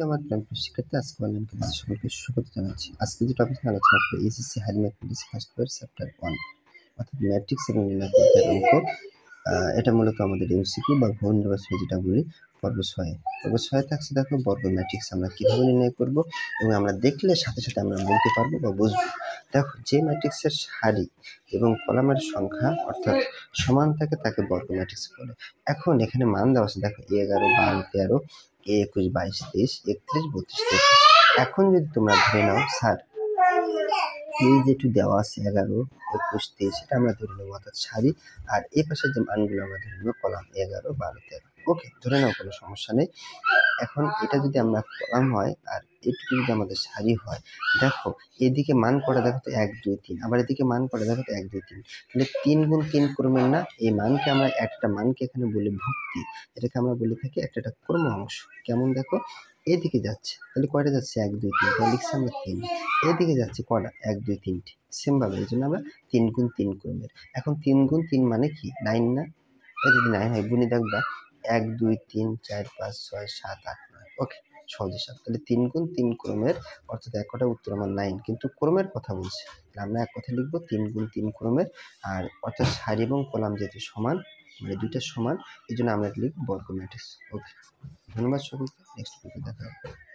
আমার প্রিয় শিক্ষার্থী, আজকে অনলাইন ক্লাসে সকলকে স্বাগত জানাচ্ছি। আজকে যে টপিক নিয়ে আলোচনা করব SSC higher mathematics first year chapter 1 অর্থাৎ ম্যাট্রিক্স এবং নির্ণয় পদ্ধতির অঙ্ক। এটা মূলত আমাদের এমসিকিউ বা বহু নির্বাচনী যেটা বলি পর্ব 6। পর্ব 6 থাকছে দেখো বর্গ ম্যাট্রিক্স আমরা কিভাবে নির্ণয় করব এবং আমরা দেখলে সাথে সাথে আমরা বলতে পারবো বা বুঝবো। দেখো যে ম্যাট্রিক্সের সারি এবং কলামের সংখ্যা অর্থাৎ সমান থাকে তাকে বর্গ ম্যাট্রিক্স বলে। এখন এখানে মান দেওয়া আছে দেখো 11, 12, 13, 21, 22, 23, 31, 32, 33। এখন যদি তোমরা ধরে নাও স্যার এই যেটু দেওয়া আছে 11, 21, 23 এটা আমরা ধরে নেবো অর্থাৎ সারি, আর এই পাশের যে মানগুলো আমরা ধরে নেবো কলাম 11, 12, 13। ওকে, ধরে নাও, কোনো সমস্যা নেই। এখন এটা যদি আমরা কলাম হয় আর এটুকু যদি আমাদের সারি হয়, দেখো এদিকে মান করা দেখো তো 1, 2, 3, আবার এদিকে মান করা দেখো তো 1, 2, 3, তাহলে 3 গুণ 3 ক্রমের না? এই মানকে আমরা একটা মানকে এখানে বলি ভুক্তি, এটাকে আমরা বলে থাকি একটা ক্রম অংশ। কেমন দেখো, এদিকে যাচ্ছে তাহলে কয়টা যাচ্ছে 1, 2, 3, তাহলে লিখছি আমরা 3। এদিকে যাচ্ছে কটা 1, 2, 3টে, সেম ভাবে এই জন্য আমরা 3 গুণ 3 ক্রমের। এখন 3 গুণ 3 মানে কি 9 না? এটা যদি 9 হয় গুণে দেখবা 1, 2, 3, 4, 5, 6, 7, 8, 9। ওকে, সহজ হিসাব। তাহলে 3 গুণ 3 ক্রমের অর্থাৎ এক কথা উত্তর আমার 9, কিন্তু ক্রমের কথা বলছি। আমরা এক কথা লিখবো 3 গুণ 3 ক্রমের, আর অর্থাৎ সারি এবং কলাম যেহেতু সমান, মানে দুইটা সমান, এই জন্য আমরা লিখব বর্গ ম্যাট্রিক্স। ওকে, ধন্যবাদ সকলকে। নেক্সট ভিডিওতে দেখা হবে।